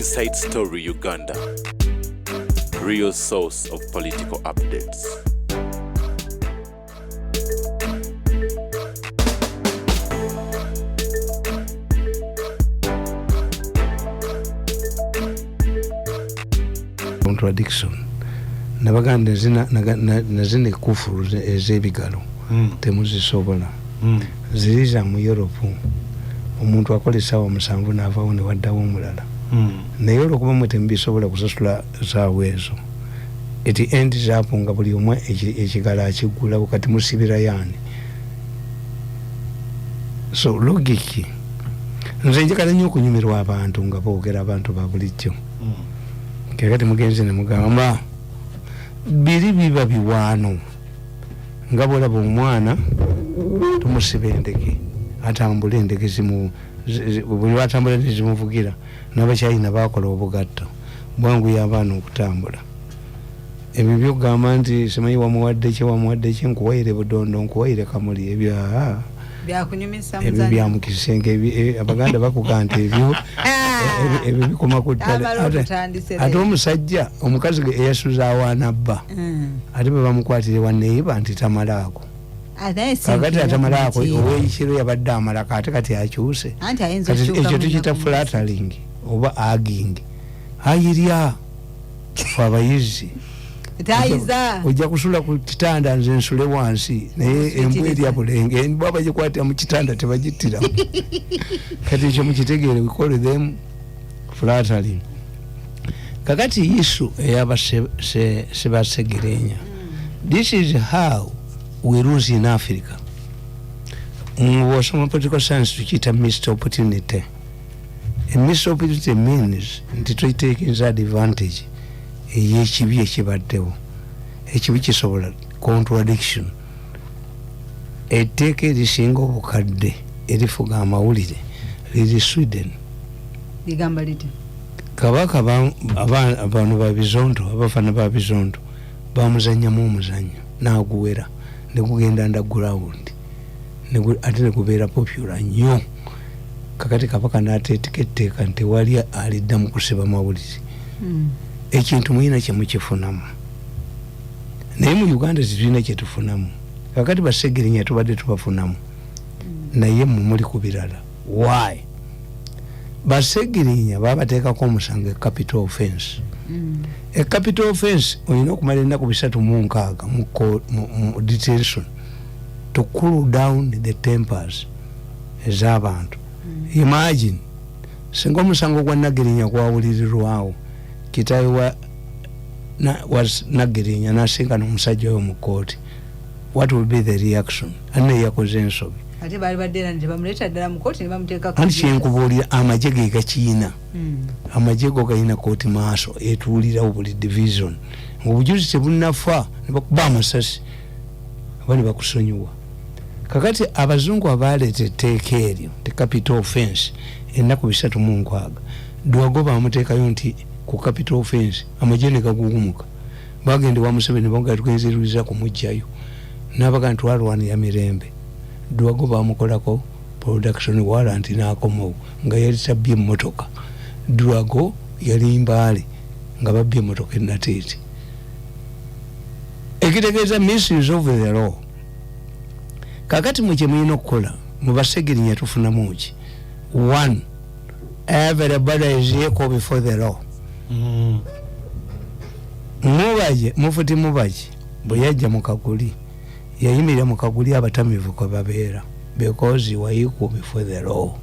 Inside Story Uganda, real source of political updates. Contradiction. Nabaganda nazine kufuru ezebigalo temuzisobola ziriza mu Europe omuntu akolesa wa musanvu n'avaawo ne waddawo omulala naye olwokuba mwe tembisobola kusasula zaaweezo eti ends up nga buli omwe ekigala akigula wakati musibira yani so logiki nze njagala nnyo okunyumirwa abantu nga boogera abantu ba bulijjo kakati mugenzi ne mugamba biri biba biwaano nga bwolaba omwana tumusiba endege atambula endege buli watambula nezimuvugira n'abakyayina bakola obugatto bwanguya abaana okutambula ebyo byokugamba nti simanyi wamuwadde ki nkuwaire budondo nkuwaire kamuli ebyo ebyo byamukisenge abaganda bakuga nti ebyo bikoma ku ttale ate omusajja omukazi eyasuza awaana bba ate bwe bamukwatire wanneyiba nti tamalaako kakati atamalaako ow'ekiro yabadde amalako ate kati akyuse ekyo tukita flattering oba agging ayirya fe abayizi ojja kusula ku kitanda nze nsule wansi naye embwa erya bulenge embwa bagikwatira mu kitanda tebagittiramu kati ekyo mukitegeere we call them flattering. Kakati isu eyaba SSEGIRINYA. This is how we lose in Africa. Some political science tukita missed opportunity. A missed opportunity means nti twetekinza advantage eyekibi ekibaddewo ekibi kisobola contradiction etteeka erisinga obukadde erifuga amawulire liri Sweden ligamba liti kabaka abantu babizondo abafana babizondo bamuzanyamu omuzanyo naguwera nekugenda underground ate nekubeera popular nnyo kakati kabaka nateeteka nti wali alidda mu kusiba mawulire ekintu muyina kyemukifunamu naye mu Uganda zitulina kyetufunamu kakati BIZUUSE tubadde tubafunamu naye muli ku birala why BIZUUSE babateekako omusango capital offense capital offense olina okumala ennaku 36 mu detention to cool down the tempers ez'abantu. Imagine singa omusango gwa Nagirinya gwawulirirwawo kitaawe was Nagirinya nasinga n'omusajja oyo mu kooti, what will be the reaction? Anne yakoze ensobi ate bali badera nti bamuleta ddala mu kooti ne bamuteeka ku kyenkubuulira amagye ge gakiina amagye go galina kooti maaso etuulirawo buli division obujuzi tebunnafa ne bakuba amasasi abali bakusonyiwa. Kakati abazungu abaleeta etteeka eryo the capital offense ennaku 36 Dwago bamuteekayo nti ku capital offense amagye ne gaguumuka bagende wa Museveni bonga tukenziriza kumujjayo n'abaga nti walwana ya mirembe. Dwago bamukolako production warrant n'akomawo nga yali tabbye emmotoka. Dwago yali mbaale nga babbye emmotoka ennateeti ekitegeeza misuse of the law. Kakati mwe kyemulina okukola mu BIZUUSE tufunamu ki? One, everybody is equal before the law. Mufuti Mubaje bwe yajja mu Kaguli yayimirira mu Kaguli abatamivu kwe babeera because you are equal before the law.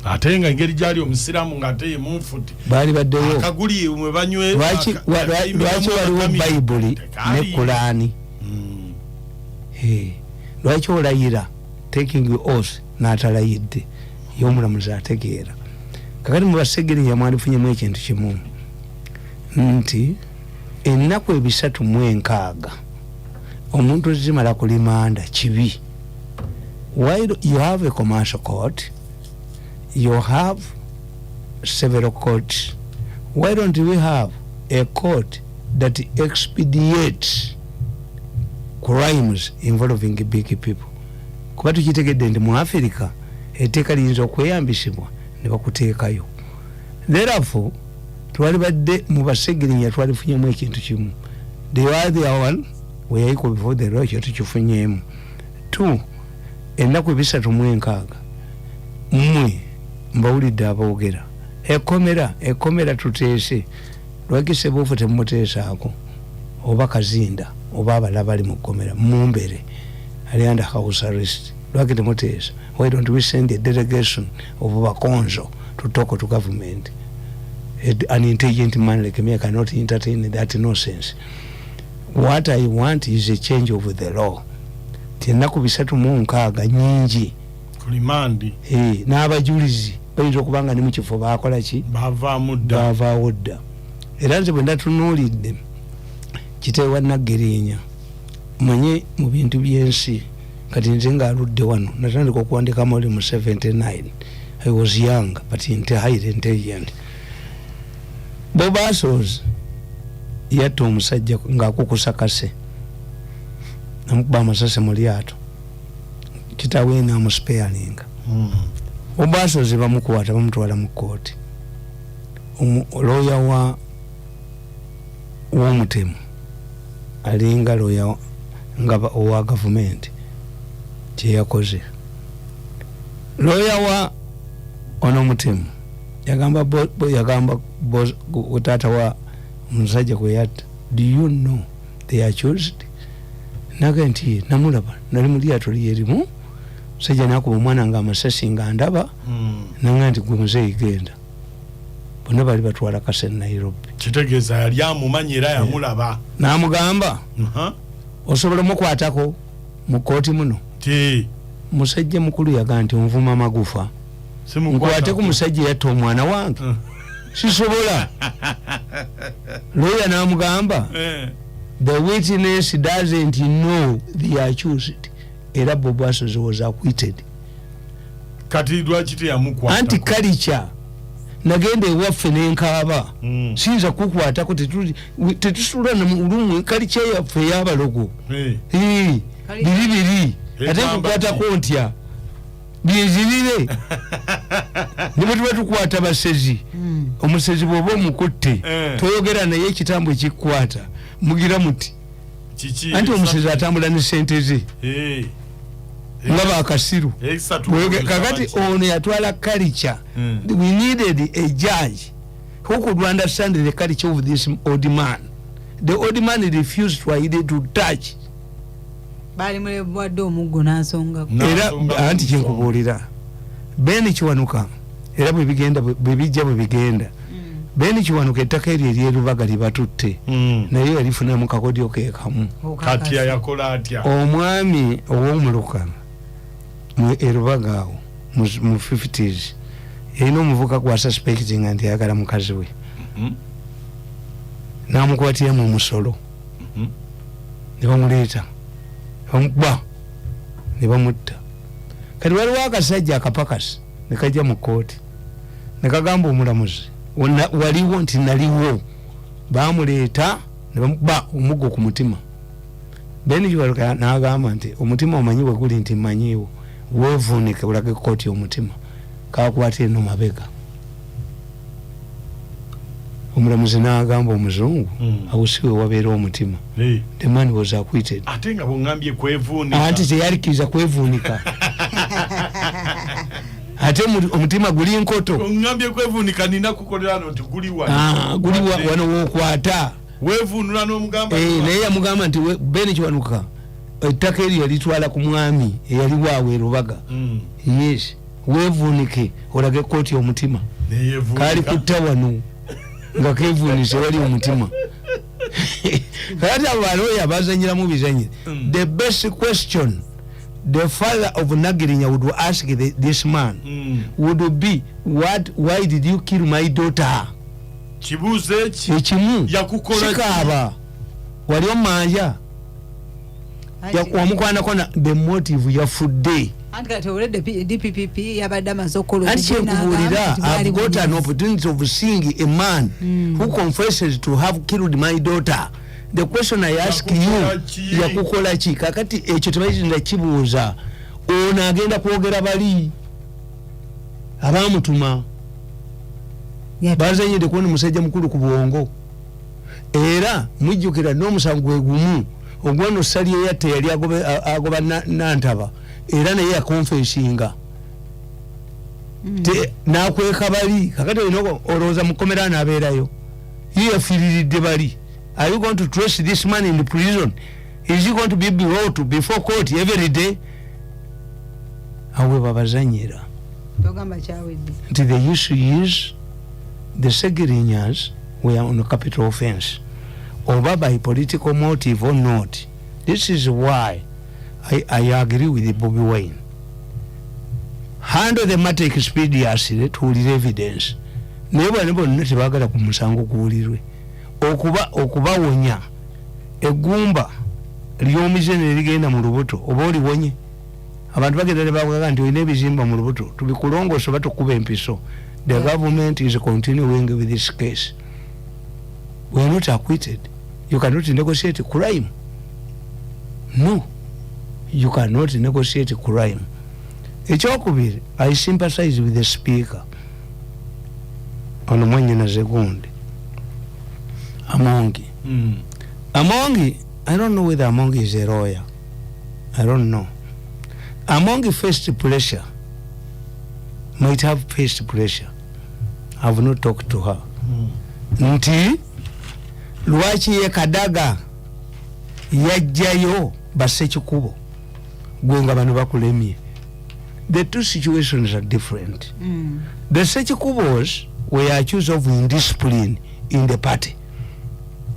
Ate nga engeri gyali omusiraamu ng'ate Mufuti baali baddeyo Kaguli mwe banywe lwaki waliwo Bayibuli ne Kulaani lwaki olayira taking oath n'atalayidde y'omulamuzi ategeera. Kakati mu BIZUUSE mwalifunyemu ekintu kimu nti ennaku 36 omuntu zimala kulimanda kibi. While you have a commercial court, you have several courts. Why don't we have a court that expedites crimes involving big people? Kuba tukitegedde ndi mu Africa etteeka liyinza okweyambisibwa ne bakuteekayo. Therefore twali badde mu basegirinya twalifunyemu ekintu kimu. The other one weyayiko before the law tukifunyemu. 2 ennaku 3 mmwe mbawulidde aboogera ekomera tuteese lwakise buufu temumuteesaako oba kazinda oba abalala bali mu kkomera mumbere ali under house arrest lwaki temuteesa. Why don't we send a delegation of bakonzo to talk to government? An intelligent man like me cannot entertain that nonsense. What I want is a change of the law. Ennaku 3 nyingi kulimandi n'abajulizi bayinza okubanga ne mu kifo baakola ki baavaawo dda. Era nze bwe ndatunuulidde kiteewa Nagirinya manye mu bintu by'ensi kati nze ng'aludde wano natandika okuwandika muli mu 79. I was young but highly intelligent. Bob Asos yatta omusajja ng'akukusa kase namukuba amasase mu lyato kitaawe n'amuspearinga. Bob Asos bamukwata bamutwala mu kkooti. Looya w'omutemu alinga looya nga owa gavumenti kyeyakoze. Looya wa onomutemu yagamba taata wa musajja kwe yatta, do you know they accused? Naga nti namulaba nali mu lyato lyerimu musajja nakuba omwana nga amasasi nga ndaba nanga nti gwe muzeeyi genda. Bonna bali batwala kase Nairobi. Kitegeeza yali amumanyi era yamulaba. N'amugamba osobola omukwatako mu kkooti muno. Musajja mukulu yaga nti onvuma amagufa nkwate ku musajja yatta omwana wange sisobola. Lawyer n'amugamba the witness doesn't know the accused. Era Bob Asos was acquitted. Kati lwaki teyamukwata anti-culture nagenda ewaffe n'enkaaba siyinza kukwatako tetusula namulumu culture yaffe ey'abalogo biri ate nkukwatako ntya byezirire ne bwe tuba tukwata basezi omusezi bw'oba omukutte toyogera naye ekitambo ekikkwata mugira muti anti omusezi atambula ne sente ze nga bakasiru kakati ono yatwala culture. We needed a judge who could understand the culture of this old man. The old man refused to touch. Bali mulebwadde omuggo n'asonga era anti kyenkubuulira Beni Kiwanuka era bwe bigenda Beni Kiwanuka ettaka eryo eryerubaga libatutte naye yalifunamu kakodyo ke kamu. Kati yakola atya omwami ow'omuluka mu erubaga awo mu 50s yalina omuvuka gwa suspecting nti ayagala mukazi we n'amukwatira mu musolo ne bamuleeta bamukuba ne bamutta. Kati waliwo akasajja akapakasi ne kajja mu kkooti ne kagamba omulamuzi waliwo nti naliwo bamuleeta ne bamukuba omuggo ku mutima. Beni Kiwanuka n'agamba nti omutima omanyi bwe guli nti mmanyiiwo weevuunike olage kkooti omutima kakwatire no mabega. Omulamuzi n'agamba omuzungu awusiwe wabeera omutima. The man was acquitted. Ate nga bw'ongambye kwevuunika anti teyalikiriza kwevuunika ate omutima guli nkoto. Ongambye kwevuunika nina kukolera nti guli wano wookwata weevuunula n'omugamba naye yamugamba nti Beni Kiwanuka ettaka eryo yalitwala ku mwami eyaliwo awo erubaga. Yes, weevuunike olage kkooti omutima kaali kutta wano nga keevuunise wali omutima. Kati abo balooya bazanyiramu bizanyire. The best question the father of Nagirinya would ask this man would be why did you kill my daughter? Kibuuzo ekimu yakukola kikaaba wali omanja wamukwanako the motive yafudde. Anti DPP yabadde amaze okukola anti kyenkubuulira I've got an opportunity of seeing a man who confesses to have killed my daughter. The question I ask you yakukola ki? Kakati ekyo tebayizinda kibuuza ono agenda kwogera bali abamutuma bazanyide kuona musajja mukulu ku bwongo era mujjukira n'omusango gwe gumu ogwano sali yatte yali agoba nantaba era naye yakonfesinga nakweka bali kakati olina olowooza mukomera anabeerayo ye yafiiriridde bali. Are you going to trace this man in the prison? Is he going to be brought before court every day? Awe babazanyira nti the issue is the Segirinyas were on a capital offense, over by political motive or not. This is why I agree with Bobby Wine. Handle the matter expeditiously to the evidence. Never tebagala ku musango guwulirwe okubawonya eggumba ly'omizene ligenda mu lubuto oba oliwonye. Abantu bagenda ne bavuga nti olina ebizimba mu lubuto tubikulongoosa oba tukuba empiso. The government is continuing with this case. We are not acquitted. You cannot negotiate crime. No, you cannot negotiate crime. Ekyokubiri, I sympathize with the speaker on Mwenye na Zegundi. Amongi. Amongi, I don't know whether Amongi is a lawyer. I don't know. Amongi faced pressure. Might have faced pressure. I have not talked to her. Nti lwaki ye Kadaga yajjayo Bassekikubo gwenga bano bakulemye. The two situations are different. The Sekikubos were accused of indiscipline in the party.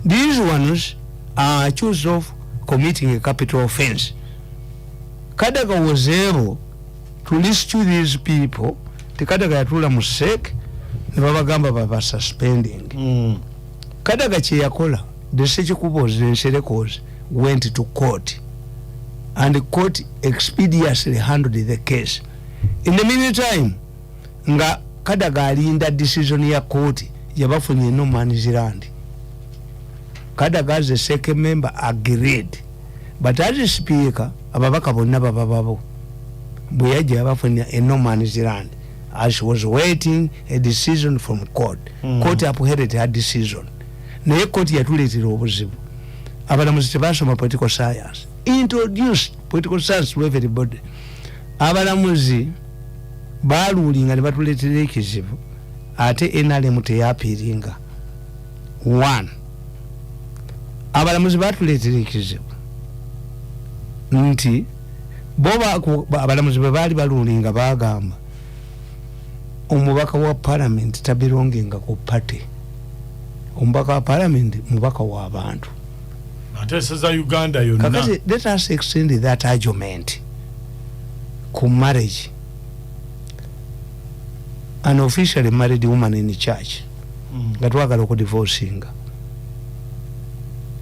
These ones are accused of committing a capital offense. Kadaga was able to rescue these people. Kadaga yatula mu SEC ne babagamba baba suspending. Kadaga kye yakola, the Sekikubos and Serekos went to court, and the court expeditiously handled the case. In the meantime, nga Kadaga alinda decision ya court yabafunye no man's land. Kadaga as a second member agreed, but as a speaker ababaka bonna bababo bwe yajja yabafunye no man's land as she was waiting a decision from court. Court upheld her decision. Naye court yatuleetera obuzibu. Abalamuzi tebasoma political science. Introduced political science to everybody. Abalamuzi baluulinga ne batuleetera ekizibu ate NRM teyapiiringa. One, abalamuzi batuleetera ekizibu nti abalamuzi bwe baali baluulinga bagamba omubaka wa parliament tabirongenga ku party. Omubaka wa parliament mubaka wa abantu. Ateseza Uganda yonna. Kakati let us extend that argument ku marriage. An officially married woman in the church nga twagala okudivorcinga.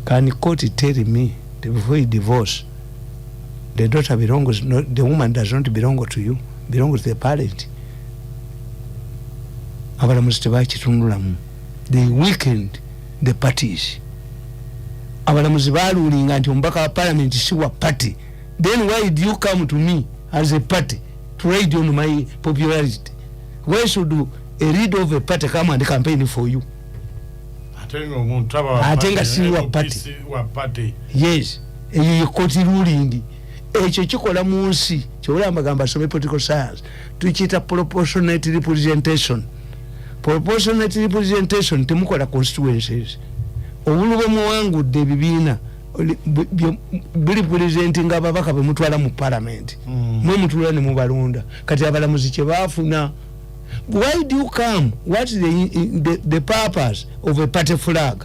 Can court tell me that before you divorce the daughter belongs, the woman does not belong to you, belongs to the parent? Abalamuzi tebakitunulamu. They weakened the parties. Abalamuzi baluulinga nti omubaka wa parliament si wa party. Then why do you come to me as a party to ride on my popularity? Why should a leader of a party come and campaign for you? Atenga si wa party. Yes. Eyo koti ruling. Ekyo kikola mu nsi kyolamba gamba some political science tukiyita proportionate representation. Proportionate representation temukola constituencies. Obulube muwangudde ebibiina buli presenting ababaka be mutwala mu parliament. Mwe mutwala ne mubalonda. Kati abalamuzi kye baafuna. Why do you come? What is the purpose of a party flag?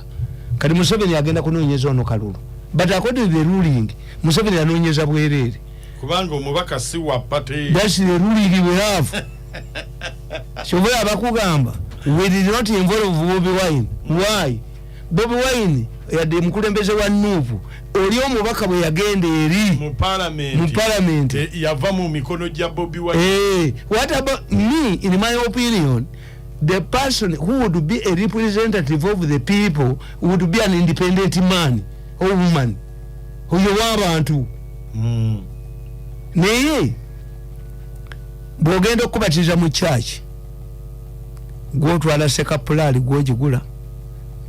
Kati Museveni agenda kunoonyeza ono kalulu. But according to the ruling, Museveni anoonyeza bwerere. Kubanga omubaka si wa party. That's the ruling we have. Shobola bakugamba. We did not involve Bobby Wine. Why? Bobby Wine yadde mukulembeze wa Nuupu. Oli omubaka bwe yagenda eri mu parliament yava mu mikono gya Bobby Wine. What about me? In my opinion, the person who would be a representative of the people would be an independent man or woman. Huyo w'abantu. Naye bw'ogenda okubatiza mu church gwotwala sekapulali gwogigula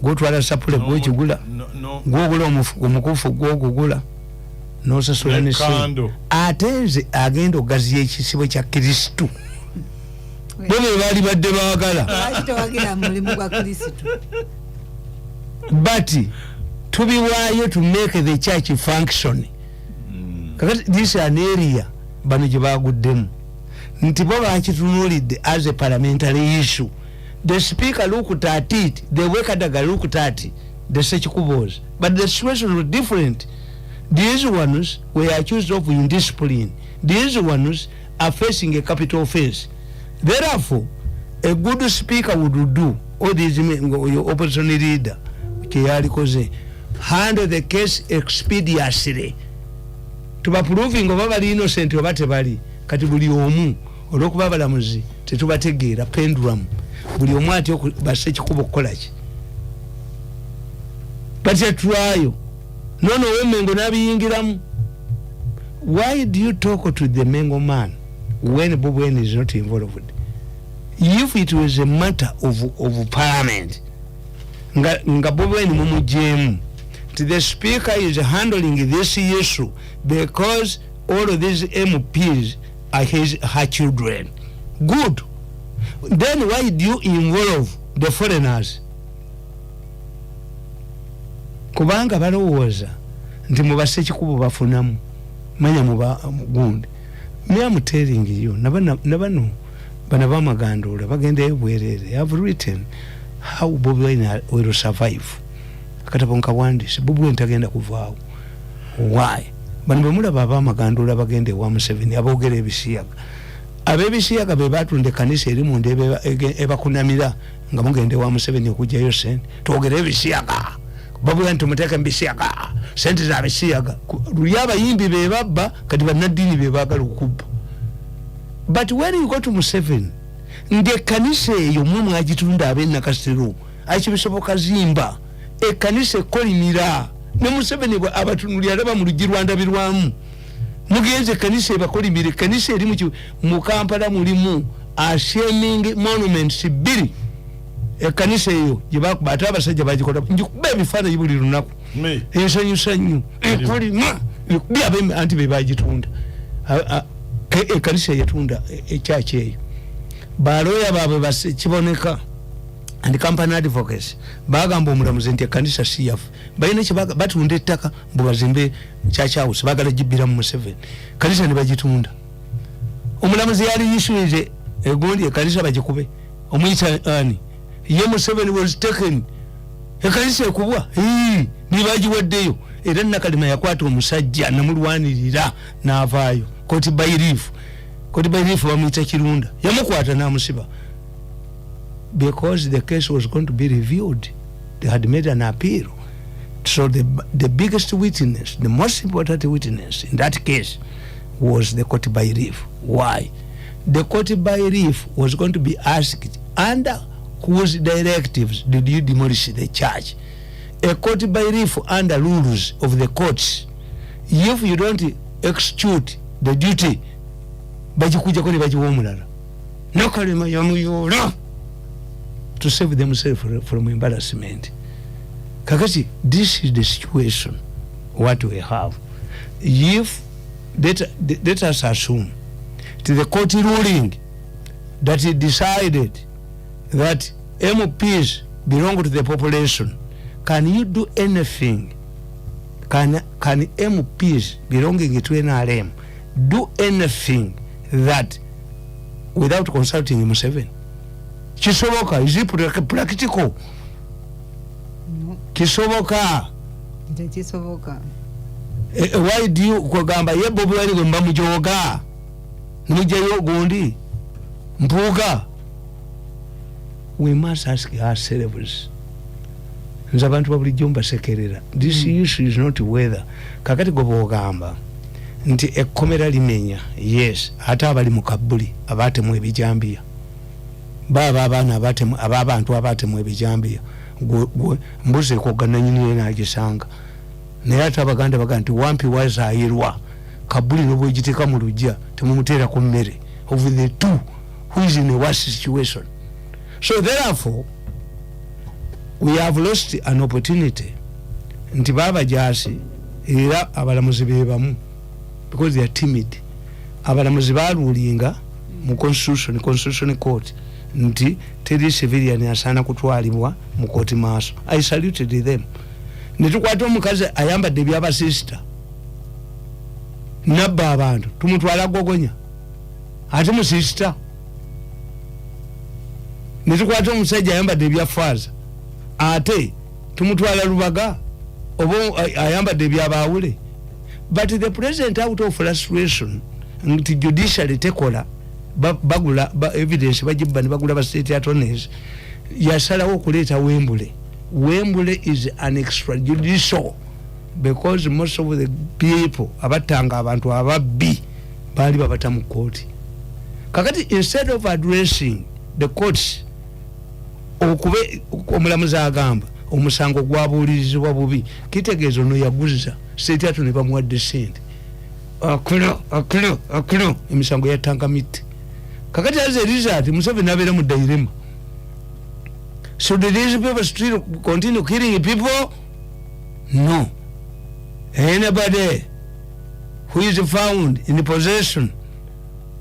gwotwala sapule gwogigula gwogula omukufu gwogugula nosasula n'essente ate nze agenda ogaziya ekisibo kya Kristo bwe baali badde baagala but tubiwaayo to make the church function. Kakati this an area bano gye baguddemu nti bo bakitunuulidde as a parliamentary issue. The speaker looked at it, the Wekadaga looked at it, the Sekikubos, but the situation was different. These ones were accused of indiscipline. These ones are facing a capital offense. Therefore, a good speaker would do all these your opposition leader handle the case expeditiously. To be proving of our innocent of Batebali, Katibuli Omu, or Lokabalamuzi, Tetubategera, Pendulum, Buliomati, Basechikubo College. But a trial. No women gonna be ingiram. Why do you talk to the Mengo man when Bowen is not involved? If it was a matter of parliament, nga Bowen mumujemu, the speaker is handling this issue because all of these MPs are her children. Good. Then why do you involve the foreigners? Kubanga balowooza nti mu Basekikubo bafunamu manya mu gundi. Me am telling you, nabano bana bamagandula bagenda ebwerere. I've written how Bobi Wine will survive. Akatabonka wandise Bobi Wine tagenda kuvaawo. Why? Bano bamulaba bamagandula bagende wa Museveni aboogera ebisiyaga. Ab'ebisiyaga be batunde kanisa eri mu ndebe ebakunamira nga mugende wa Museveni okujjayo sente. Twogera ebisiyaga. Bobi Wine tumuteka mbisiyaga. Sente za bisiyaga. Luyaba yimbi be babba kati bannaddiini be baagala okubba. But when you go to Museveni, nge kanisa eyo mwe mwagitunda ab'enakasero akibisoboka zimba ekanisa ekolimira ne Museveni bwe abatunulira alaba mu luggi lwandabirwamu mugenze kanisa ebakolimire kanisa eri mu Kampala mulimu shaming monuments bbiri ekanisa eyo gye bakuba ate abasajja bagikola njikuba ebifaananyi buli lunaku ensanyusanyu ekolima ekubi anti be bagitunda ekanisa yatunda ekyaki eyo baloya baabwe kiboneka and company advocates bagamba omulamuzi nti ekanisa siyafu balina kye batunda ettaka mbu bazimbe church house bagala gibbira mu Museveni kanisa ne bagitunda omulamuzi yali yishuize egondi ekanisa bagikube omuyita ani ye Museveni was taken ekanisa ekubwa ni bagiwaddeyo era nakalima yakwata omusajja namulwanirira n'avaayo koti by relief bamuyita Kirunda yamukwata n'amusiba because the case was going to be reviewed. They had made an appeal. So the biggest witness, the most important witness in that case was the court by relief. Why? The court by relief was going to be asked under whose directives did you demolish the church? A court by relief under rules of the courts. If you don't execute the duty, bajikuja kone bajiwomulala. No kalima yamuyora to save themselves from embarrassment. Kakati, this is the situation what we have. If let us assume to the court ruling that it decided that MPs belong to the population, can you do anything? Can MPs belonging to NRM do anything that without consulting Museveni? Kisoboka, is it practical? No. Kisoboka. Kisoboka. Why do you kugamba ye Bobi Wine gomba mujoga? Mujayo gundi. Mpuga. We must ask ourselves. Nzabantu babuli jomba sekerera. This issue is not whether kakati gobo gamba nti ekkomera limenya. Yes, ate abali mu Kabuli abate mu ebijambia. Baba abana abantu abatemu ebijambia mbuze kogana nyini n'agisanga naye ate abaganda bagamba nti wampi wazayirwa Kabuli n'obwegiteka mu lujja temumuteera ku mmere of the two who is in a worse situation. So therefore we have lost an opportunity nti baba jasi era abalamuzi bebamu because they are timid. Abalamuzi balulinga mu constitution court nti teri civilian asana kutwalibwa mu court maaso. I saluted them. Netukwata omukazi ayambadde byaba sister nabba abantu tumutwala gogonya ate mu sister. Netukwata omusajja ayambadde ebya faza ate tumutwala lubaga obo ayambadde ebyabawule. But the president out of frustration nti judiciary tekola bagula evidence bajiba ne bagula ba state attorneys yasalawo okuleeta Wembule. Wembule is an extrajudicial because most of the people abatanga abantu ababbi bali babata mu court. Kakati instead of addressing the courts okube omulamuzi agamba omusango gwabuulirizibwa bubi kitegeezo no yaguza state attorney ne bamuwadde sente akulo emisango yatanga miti. Kakati as a result Museveni abeera mu dilemma. Should these people still continue killing people? No. Anybody who is found in possession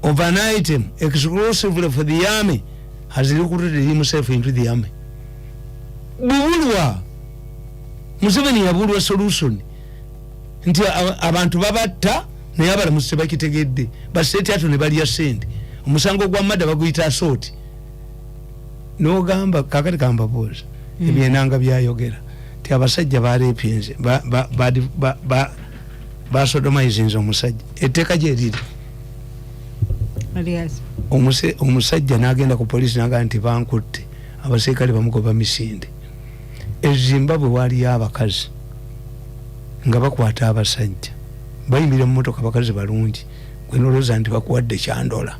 of an item exclusively for the army has recruited himself into the army. Bubulwa Museveni yabulwa solution nti abantu babatta naye abalamuzi tebakitegedde basete ato ne bali asente omusango gwa madda baguyita assault. Nogamba kakati kamba boza ebyenanga byayogera ti abasajja balepinze basodomizing omusajja etteeka gye liri omusajja n'agenda ku polisi n'agamba nti bankutte abaserikale bamugoba misinde. Zimbabwe waliyo abakazi nga bakwata abasajja bayimira mu motoka bakazi balungi gwe noloza nti bakuwadde kyandola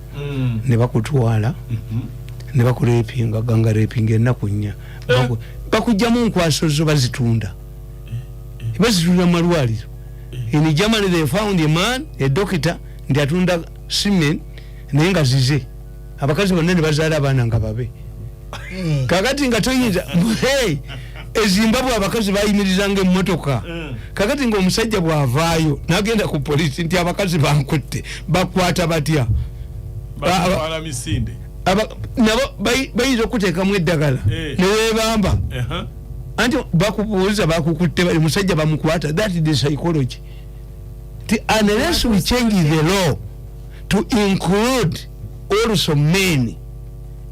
ne bakutwala ne bakulepinga ganga repinga ennaku nnya bakujjamu nkwaso zo bazitunda mu malwaliro. In Germany they found a man, a doctor ndi atunda semen naye nga zize abakazi bonna ne bazaala abaana nga babe. Kakati nga toyinza Zimbabwe abakazi bayimirizanga emmotoka. Kakati nga omusajja bw'avaayo n'agenda ku polisi nti abakazi bankutte bakwata batya batwala misinde nabo bayinza okuteekamu eddagala ne weebamba anti bakubuuliza bakukutte bali musajja bamukwata. That is the psychology. Unless we change the law to include also men,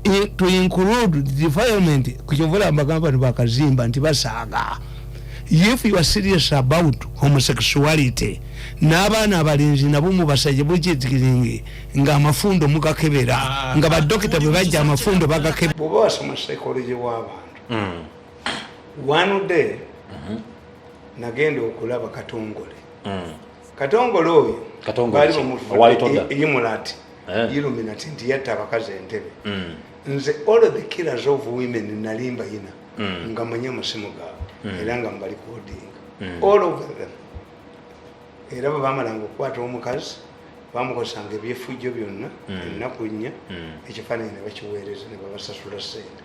to include the defilement kuchovola magamba ni bakazimba nti basaga. If you are serious about homosexuality n'abaana abalenzi nabo mubasajja bukitikiringe nga amafundo mukakebera nga badokita bwe bajja amafundo bagakebera. Bwoba wasoma psychology w'abantu one day nagenda okulaba Katongole. Katongole oyo bali Illuminati Illuminati nti yatta abakazi entebe. Nze all of the killers of women nalimba ina nga manya musimu gaabwe era nga mbali kodinga all of them. Era bamalanga okukwata omukazi bamukozesanga ebyefujjo byonna ennaku nnya ekifaananyi ne bakiweereza ne babasasula sente.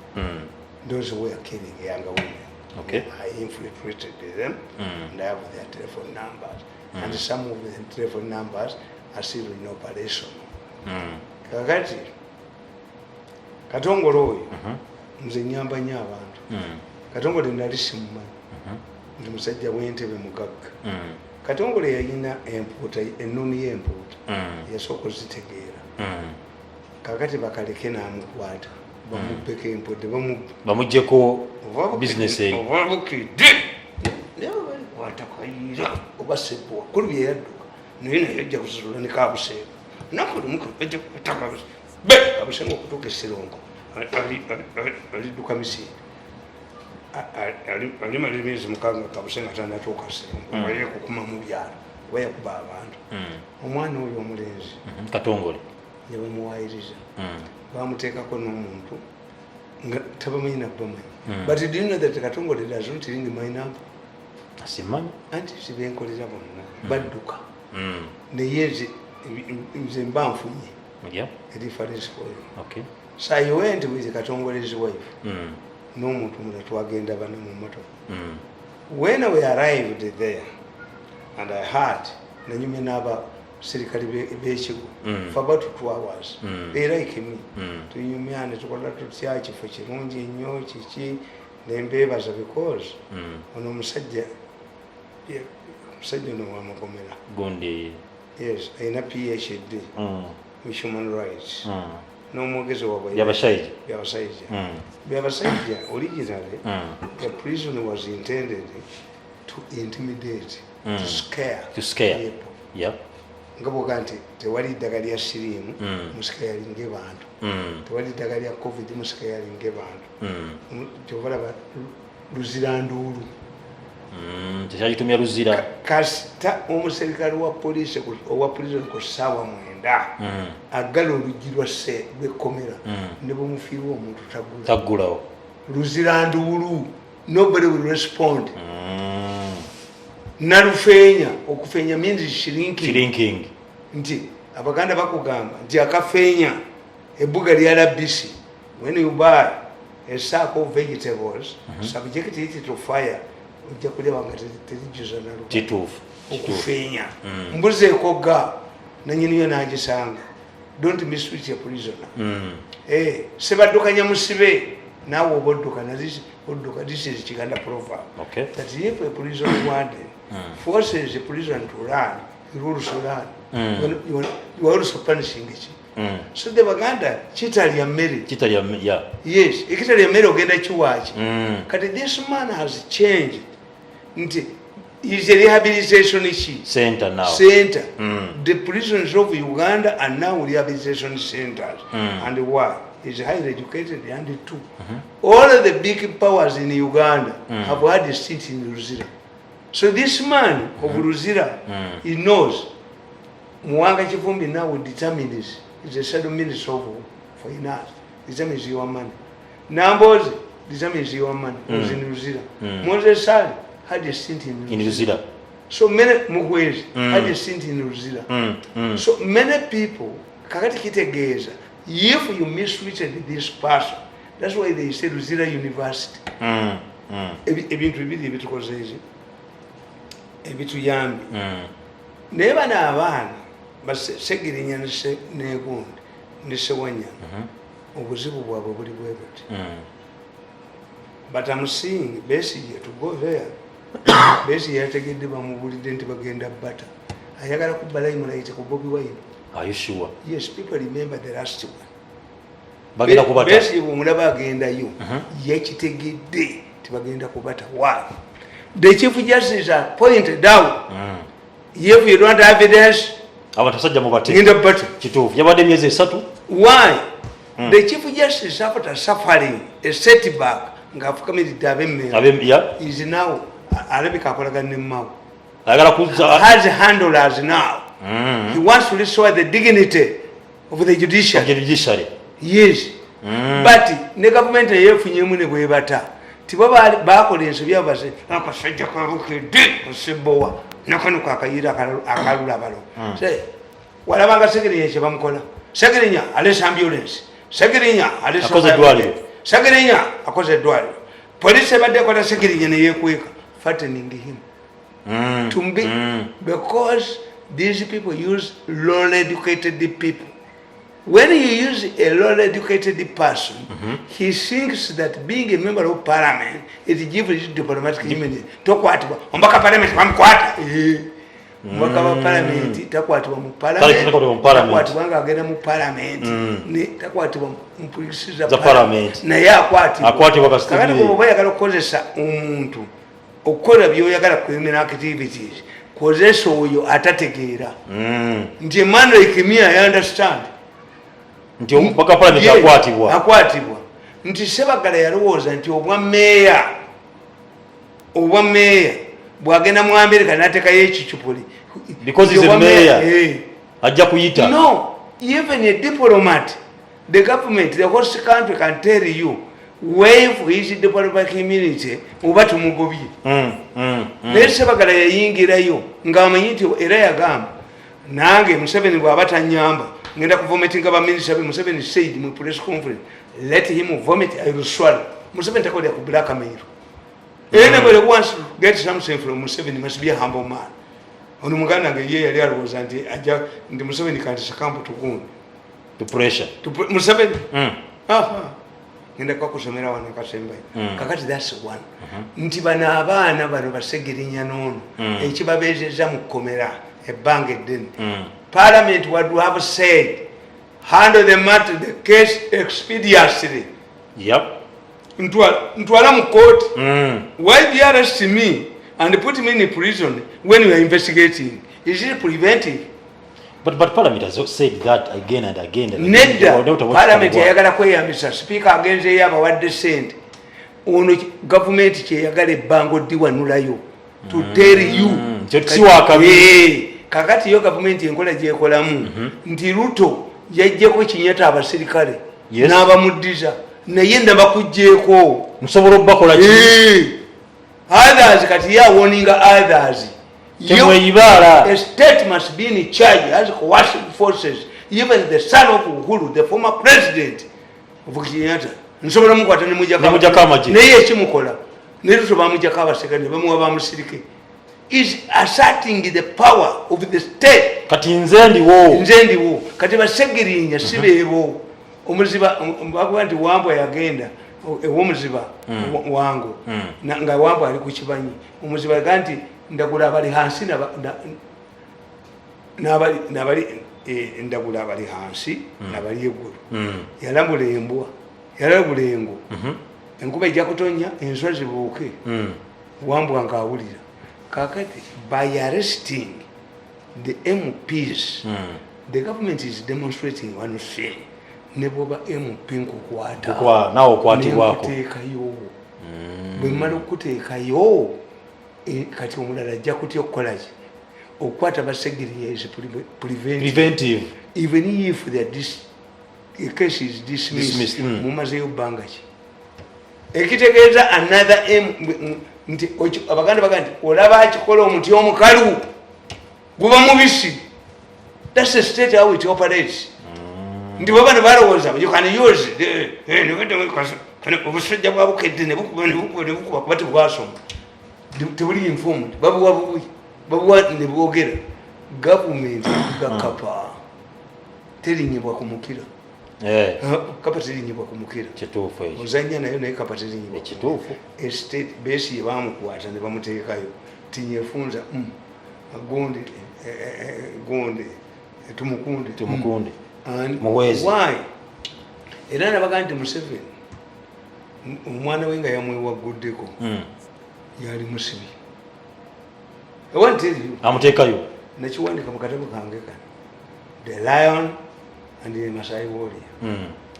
Those who were killing younger women. Okay. I infiltrated them and I have their telephone numbers. And some of the telephone numbers are still in operation. Kakati Katongole oyo nze nyamba nnyo abantu. Katongole nali simumanyi ndi musajja w'entebe mugagga. Katongole yalina empuuta ennuni y'empuuta yasooka ozitegeera. Kakati bakaleke n'amukwata bamubbeko empuuta bamuggyeko business eyo obabukidde naye balikwata kayira oba seppo wakkulu bye yadduka naye yajja kusasula ne kabuseeko nakulumu bajja kukwata kabuseeko okutuuka esirongo alidduka misinde ali maliri myezi mukaaga kabuseeko atandatuuka sirongo waye kukuma mu byalo oba yakuba abantu. Omwana oyo omulenzi Katongole ne bamuwayiriza bamuteekako n'omuntu nga tabamanyi nabbamanyi. But do you know that Katongole does not ring my number? Asimani Anti sibenkolera bonna badduka naye nze mba nfunye reference for you. Okay. So I went with Katongol's wife. No mutu twagenda bana mu motoka. When we arrived there, and I heard nanyume naba serikali bechigo for about 2 hours. They like me. Tuyumyane tukola tutya kifo kirungi nnyo kiki nembebaza because ono musajja musajja no wamukomera. Gundi. Yes, ayina PhD. With human rights. No mwogezi wabwe. Byabashaija. Byabashaija originally the prison was intended to intimidate, to scare people. Yep. Ngabo kanti tewali ddagala lya sirimu musikayalinga abantu. Tewali ddagala lya COVID musikayalinga abantu. Tobalaba luziranduulu. Tekyalitumya luzira. Kasita omuserikale wa police owa prison ku ssaawa 9 agala oluggi lw'ekkomera ne bumufiirwa omuntu taggulawo. Luziranduulu. Nobody will respond. Narufeenya. Okufeenya means shrinking. Nti abaganda bakugamba nti akafeenya ebbuga lya RBC. When you buy a sack of vegetables, subject it to fire, ojja kulya nga terijuza nalu. Kituufu. Okufeenya. Mbuze ekogga nanyiniyo n'agisanga. Don't mistreat a prisoner. Sebaddukanya musibe. Now this is Chiganda proverb. Okay. That if a prison wanted forces a prison to run, you also run. You are also punishing it. So the Baganda, Chitalia Mary. Yeah. Yes, Chitalia Mary ogenda chiwachi. Kati this man has changed. Is a rehabilitation center now. The prisons of Uganda are now rehabilitation centers. And why? Is highly educated and too. All of the big powers in Uganda have had a seat in Luzira. So this man of Luzira, he knows Mwanga Chifumbi now will determine this. It's a shadow minister of finance. Determines your money. Numbers determines your money. Was in Luzira. Moses Sali had a seat in Luzira. So many Mukwezi had a seat in Luzira. So many people Kakati Kitegeza. If you mistreated this person, that's why they say Luzira University. Ebintu bibiri ebitukoze eki ebituyambi. Neba n'abaana basegirinya n'egundi ne Sewanya obuzibu bwabwe buli bwe buti. But I'm seeing Besigye to go there. Besigye yategedde bamubulidde nti bagenda Bata. Ayagala kubalayi mulayite ku Bobi Wine. Are you sure? Yes, people remember the last one. Bagenda kubata. Besi umulaba agenda yo. Yakitegedde tibagenda kubata. Why? The Chief Justice pointed out. If you don't have evidence, abatasajja mubate. Ngenda bata. Kituufu. Yabadde myezi 3. Why? The Chief Justice after suffering a setback ngafukamidde abemme. Is now alabika akolagana ne Mao. Agala kuza has handlers now. He wants to restore the dignity of the judiciary. Yes. But the government yefunyemu ne bwebata. Tibaba bakola ensobi abase akasajja karukide osibowa nakano kakayira akalula balo. Say walabanga Segirinya kye bamukola. Segirinya alesa ambulance. Segirinya alesa akoze dwali. Segirinya akoze dwali. Police badde kola Segirinya ne yekweka fattening him. Because these people use low-educated people. When you use a low-educated person, he thinks that being a member of parliament is gives diplomatic immunity. Tokwatibwa ombaka parliament bamkwata. Ombaka wa parliament takwatibwa mu parliament. Takwatibwa nga agenda mu parliament. Ne takwatibwa mu police za parliament. Na ya akwatibwa kasitibwa. Kakati ko bayagala okukozesa omuntu okukola byoyagala criminal activities. Kozesa oyo atategeera. Nti Emmanuel Kimia I understand. Nti mpaka parliament akwatibwa. Nti Sebagala yalowooza nti obwa meya bwagenda mu America n'ateekayo ekicupuli. Because he's a mayor. Ajja kuyita. No, even a diplomat, the government, the host country can tell you wave his diplomatic immunity oba tumugobye. Naye Sebagala yayingirayo ng'amanyi nti era yagamba nange Museveni bw'aba tanyamba ngenda kuvomitinga ba minister be Museveni said mu press conference let him vomit I will swallow Museveni takoda ku blackmail anybody wants to get something from Museveni must be a humble man ono muganda nge ye yali alowooza nti ajja ndi Museveni kanti sakampu tukundi to pressure to Museveni ngenda kwakusomera wano kasemba kakati that's one nti bana abaana bano basegirinya nono ekibabezeza mu komera ebbanga eddene Parliament would have said handle the matter the case expeditiously ntwala mu court why do you arrest me and put me in prison when you are investigating is it preventive? But Parliament has said that again and again. Nedda Parliament yayagala kweyambisa speaker agenze yabawadde sente ono government kyeyagala ebbango diwanulayo to tell you kakati yo government enkola gyekolamu nti Ruto yajjeko kinyata abasirikale n'abamuddiza naye ndabakugjeeko musobola obbakola ki others kati ya warning others a state must be in charge as coercive forces even the son of Uhuru the former president of Kenyatta nsobola mukwata ne mujaka naye ekimukola ne Ruto bamujjako abasirikale bamuwa bamusirike is asserting the power of the state kati nze ndiwo kati basegirinya sibeebo omuziba bakuba nti Wambwa yagenda ewomuziba wangu nga Wambwa ali ku kibanyi omuziba ganti ndagula abali hansi nabali ndagula abali hansi nabali eggulu yalambula embwa yalambula engo enkuba ejja kutonya enswa zibuuke Wambwa ng'awulira kakati by arresting the MPs the government is demonstrating one thing ne bwoba MP nkukwata nawe okwatibwako neekuteekayo bwe mmala okuteekayo kati omulala ajja kutya okukolaki okukwata basegirinya is preventive even if the case is dismissed mumazeyo bbanga ki ekitegeeza another nti abaganda baga nti olaba akikola omuti omukalu guba mubisi that's the state how it operates nti baba ne balowooza you can use obusajja bwabukedde ne bukuba kuba tebwasoma tebuli informed babuwa ne bwogera gavumenti gakapa terinyibwa kumukira kapa terinyibwa kumukira kituufu ekyo ozanya nayo naye kapa terinyibwa ekituufu estate besi ye bamukwata ne bamuteekayo tinyefunza gundi tumukunde muwezi why era nabaga nti Museveni omwana we nga yamwewaguddeko yali musibi amuteekayo nakiwandika mu katabo kange kano the lion and the Masai warrior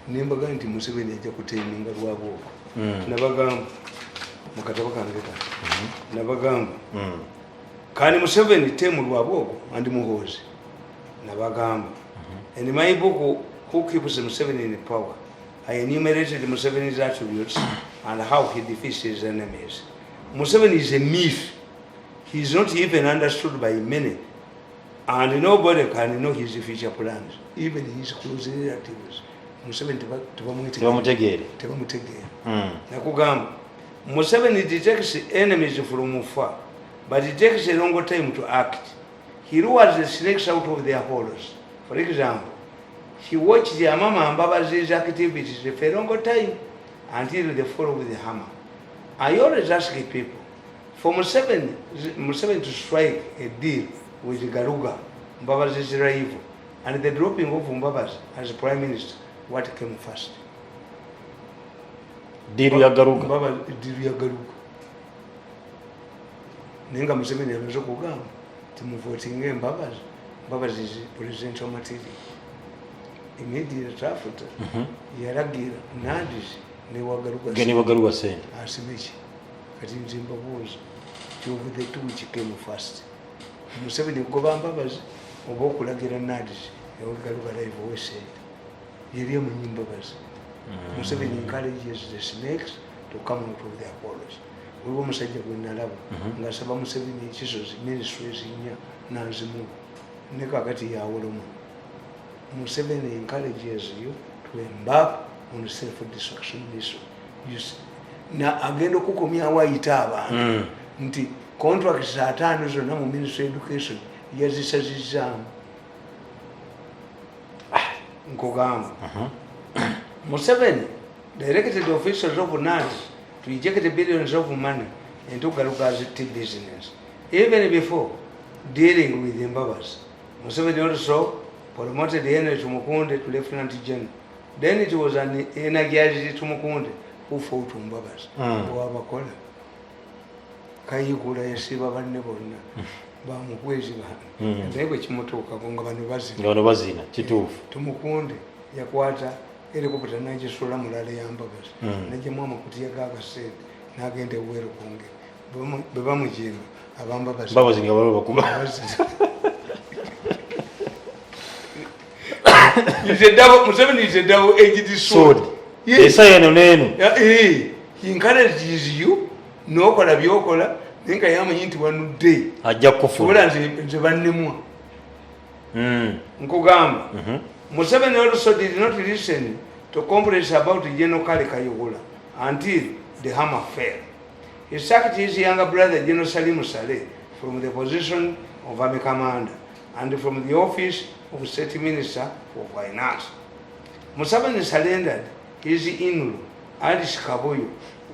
nembaga nti Museveni ajja kuteeminga lwabwoko nabagamba mu katabo kange kano nabagamba kani Museveni teemu lwabwoko andi muhoozi nabagamba in my book who keeps Museveni in power I enumerated Museveni's attributes and how he defeats his enemies. Museveni is a myth. He is not even understood by many. And nobody can know his future plans. Even his close relatives. Museveni tebamutegeera. Nakugamba. Museveni detects enemies from far, but it takes a longer time to act. He lures the snakes out of their holes. For example, he watched the Amama Mbabazi's activities for a longer time until they fall with the hammer. I always ask people, for Museveni to strike a deal with Garuga, Mbabazi's rival, and the dropping of Mbabazi as Prime Minister, what came first? Deal ya Garuga. Deal ya Garuga. Nenga Museveni amaze kugamba timuvotinge Mbabazi is presidential material. Immediately after, yaragira Nadis ne Wagaruga sente. Asimechi kati nzimba buzi of the two which came first. Museveni kugoba Mbabazi oba okulagira Nadis Wagaruga live always said yeri mu Mbabazi. Museveni encourages the snakes to come out of their holes. We were musajja gwe nalaba ngasaba Museveni ekisozi ministries nnya nanzimu ne kakati yawolomu Museveni encourages you to embark on self-destruction mission. Na agenda okukomyawo ayita abantu nti contracts 5 zonna mu Ministry of Education yazisazizaamu. Nkugamba Museveni directed officials of NAS to eject billions of money into Galuga's tea business. Even before dealing with Zimbabwe, Museveni also promoted Henry Tumukunde to Lieutenant General. Then it was an energized Tumukunde who fought to Zimbabwe. Wabakola kayigula yasiba banne bonna bamukwezi bana naye kimotoka konga bano bazina kituufu. Tumukunde yakwata helicopter nagisula mulala yambabazi najemu amakutiya g'akaseera n'agenda eweeru kunge bwe bamujemba abambabazi nga balo bakuba Museveni is a double-edged sword. Yes, I know. He encourages you, no kola byokola, think I am into one day. A jacofu. Nkugamba. Museveni also did not listen to complaints about General Kayihura until the hammer fell. He sacked his younger brother, General Salim Saleh, from the position of Army Commander and from the office of State Minister for Finance. Museveni surrendered his in-law, Alice Kaboyo,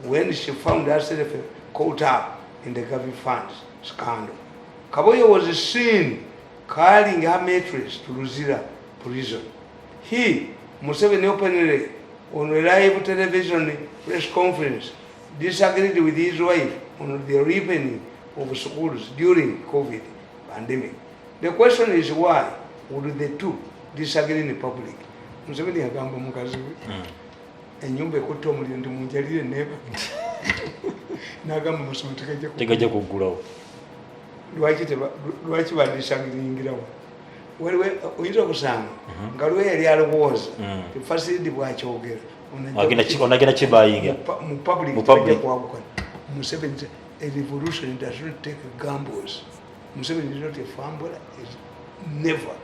when she found herself caught up in the government funds scandal. Kaboyo was seen carrying her mattress to Luzira prison. He, Museveni openly, on a live television press conference, disagreed with his wife on the reopening of schools during COVID pandemic. The question is why would the two disagree in public? Museveni agamba mukazi we enyumba ekutta omuliro ndi munjalire neba n'agamba musomo tegajja kuggulawo. Lwaki badisagiriingirawo? Waliwo oyinza okusanga nga lwe yali alowooza fasiridi bwakyogera onagenda kibayinga mu public bajja kwabukana. Museveni, a revolution does not take gambles. Museveni is not a fambula, is never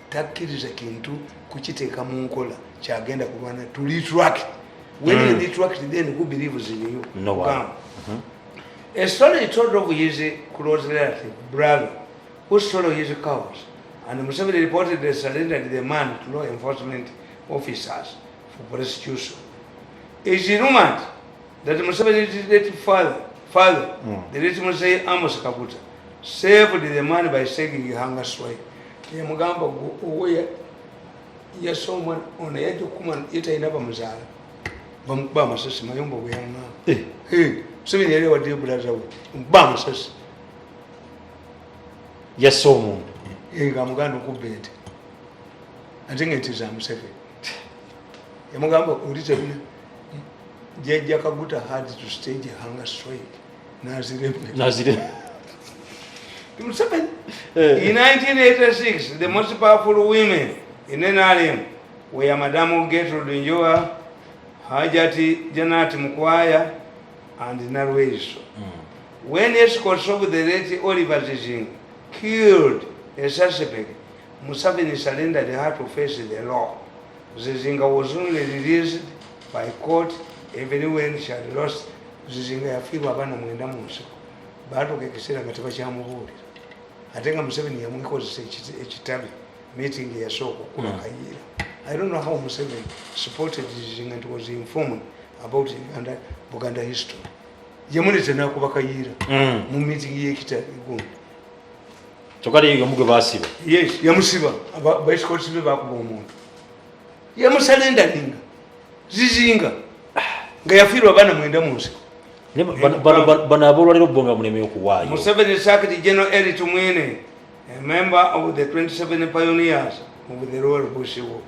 takkiriza kintu kukiteeka mu nkola kyagenda kulwana to retract. When you retract, then who believes in you? No one. A story told of his close relative, brother, who stole his cows, and Museveni reportedly surrendered the man to law enforcement officers for prosecution. It is rumored that Museveni's late father, the late Museveni Amos Kabuta, saved the man by taking hunger strike. Yamugamba owe yasoma ona yajja okuma yetayina bamuzaala bamukuba amasasi mayumba bwe yanga Museveni yali wadde brother we bamukuba amasasi yassa omuntu nga muganda okubba ente ate nga ente za Museveni. Yamugamba oli tebina jjajja Kaguta had to stage a hunger strike nazirembe. Museveni. In 1986, the most powerful women in NRM were Madame Gertrude Njoa, Hajati Janat Mukwaya, and Narweso. When escorts of the late Oliver Zizing killed a suspect, Museveni surrendered her to face the law. Zizinga was only released by court even when she had lost Zizinga yafiirwa abaana 9 baatuuka ekiseera nga tebakyamubuulira ate nga Museveni yamukozesa ekitabi meeting yasooka okukuba Kayiira. I don't know how Museveni supported Zizinga and was informed about Buganda history. Yamulete n'akuba Kayiira mu meeting y'ekitabi gundi. Kyokka yomugwe baasiba. Yes, yamusiba baescorts be bakuba omuntu. Yamusalendalinga Zizinga nga yafiirwa abaana 9 mu nsiko. Bano abolwaliro bonga muleme okuwaayo. Museveni sacked General Eli Tumwine, a member of the 27 pioneers of the Royal Bush War.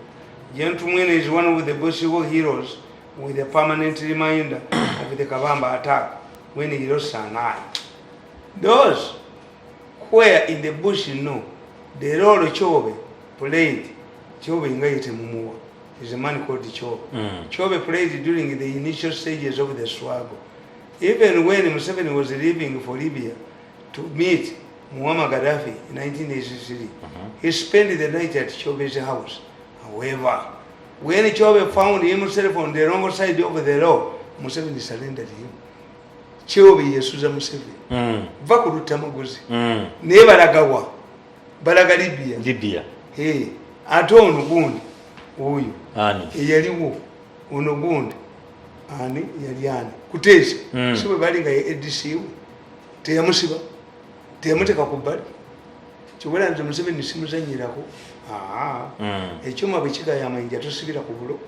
General Tumwine is one of the Bush War heroes with a permanent reminder of the Kabamba attack when he lost an eye. Those who were in the bush know the role Chobe played. Chobe Ngayite Mumua is a man called Chobe. Chobe played during the initial stages of the struggle. Even when Museveni was leaving for Libya to meet Muammar Gaddafi in 1983, he spent the night at Chobe's house However, when Chobe found himself on the wrong side of the law, Museveni surrendered him. Chobe Yesuza Museveni. Vakuru Tamaguzi. Never Lagawa. Balaga Libya. Libya. Hey, Aton Wound. Uyu. Ani. Yaliwo. Unogundi. Ani Yaliani. Kutesi. Siwe baliga EDCU. Teyamusiba. Teyamuteka kubali. Chiwela nze Museveni simuzanyirako. Ekyuma bwe kigaya amayinja tosibira ku bulo.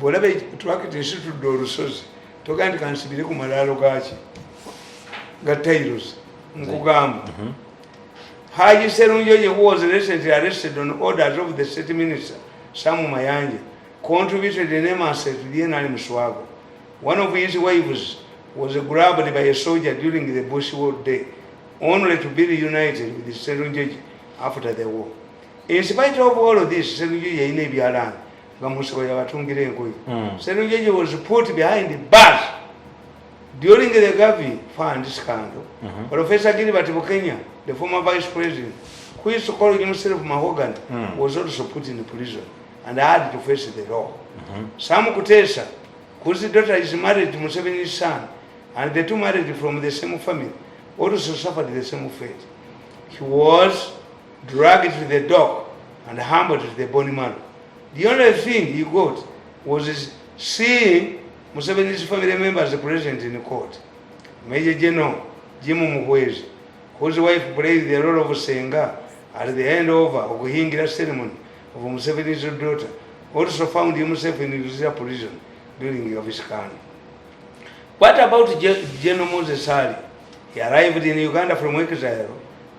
Bw'olaba tulakita esitudde olusozi togandi kansibire ku malaalo gaaki ga tairos nkugamba. Haji Sserunjoye, who was recently arrested on orders of the state minister Sam Mayanja, contributed an embassy to the NRM Mswago. One of his wives was grabbed by a soldier during the Bush War Day, only to be reunited with Sserunjoye after the war. In spite of all of this, Sserunjoye inebyalana ngamusiko yabatungire enkoyi. Sserunjoye was put behind the bars during the Gavi Fund scandal. Professor Gilbert Bukenya, the former vice president, who used to call himself Mahogan, was also put in prison and had to face the law. Sam Kutesa, whose daughter is married to Museveni's son, and the two married from the same family, also suffered the same fate. He was dragged to the dock and hammered to the bone marrow. The only thing he got was seeing Museveni's family members present in court. Major General Jim Muhwezi, whose wife played the role of Senga at the end of a Oguhingira ceremony of Museveni's daughter, also found himself in Uganda prison during his scandal. What about General Moses Sali? He arrived in Uganda from exile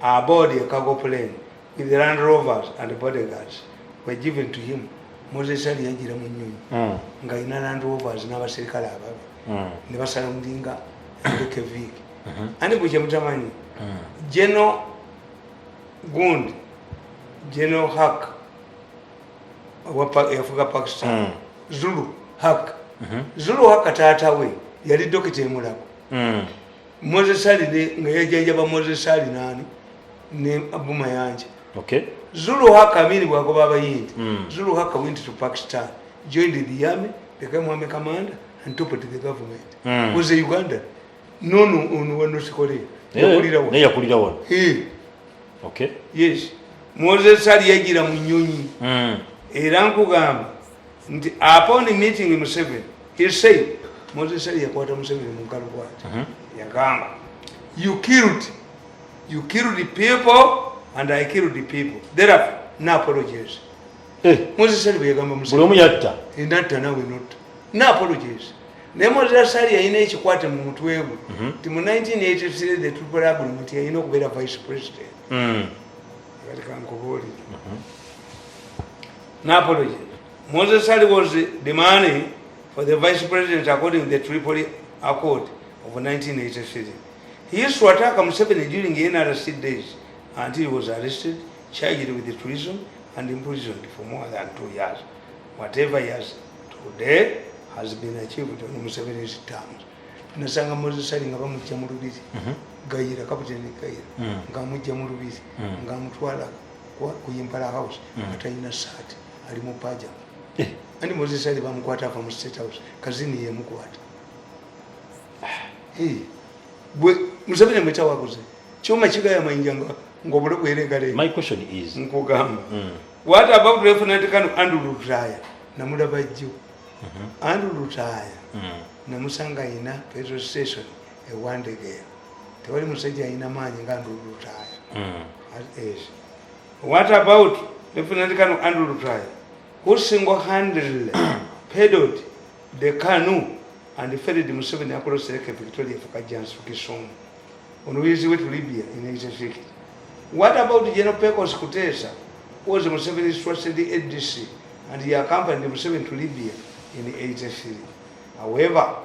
aboard a cargo plane with the Land Rovers and the bodyguards were given to him. Moses Sali yajira mu nnyonyi nga ina Land Rovers n'abaserikale ababe ne basalundinga Kevik. Ani bwe mutamanyi General Gund, General Haq yafuga Pakistan, Zulu Haq. Zulu Haq taata we yali dokita emulako. Moses Sali nga yajjanjaba Moses Sali nani ne Abu Mayanja. Okay. Zulu Haq amini bwagoba abayindi. Zulu Haq went to Pakistan, joined the army, became army commander and topped the government. Was a Uganda. No, no Korea. Yakulira wa. Okay. Yes. Moses Sali yajira mu nnyonyi. Era nkugamba nti upon meeting Museveni, he said, Moses Sali yakwata Museveni mu ngalo bwati. Yagamba, you killed the people and I killed the people. Therefore, no apologies. Moses Sali yagamba Museveni. Buli omu yatta. Ndatta nawe not. No apologies. Ne Moses Sali yalina ekikwate mu mutwe gwe. Ti mu 1983 the Triple Agreement yalina okubeera vice president. No apologies. Moses Sali was demanding for the vice president according to the Tripoli Accord of 1983. He used to attack Museveni during the NRC days until he was arrested, charged with treason, and imprisoned for more than 2 years. Whatever he has today has been achieved on Museveni's terms. Nasanga Moses Sali nga bamujja mu lubiri. Gayira kapiteni Gayira. Nga mujja mu lubiri. Nga mutwala ku Impala House. Atayina saati ali mu pajama. Ani Moses Sali bamukwata ava mu State House. Kazini ye mukwata. Bwe Museveni mwita wakoze. Kyuma kigaya mayinja ngobule bweregale. My question is nkugamba. What about Lieutenant Colonel Andrew Lutaya? Namulaba jjo. Andrew Lutaya. Namusanga ina petrol station ewandegeya. Tewali musajja ina maanyi nga Andrew Lutaya. What about Lieutenant Colonel Andrew Lutaya, who single-handedly pedaled the canoe and ferried Museveni across the Lake Victoria for Kajans to Kisumu on his way to Libya in 1960? What about General Pecos Kutesa, who was Museveni's trusted ADC, and he accompanied Museveni to Libya in 1983? However,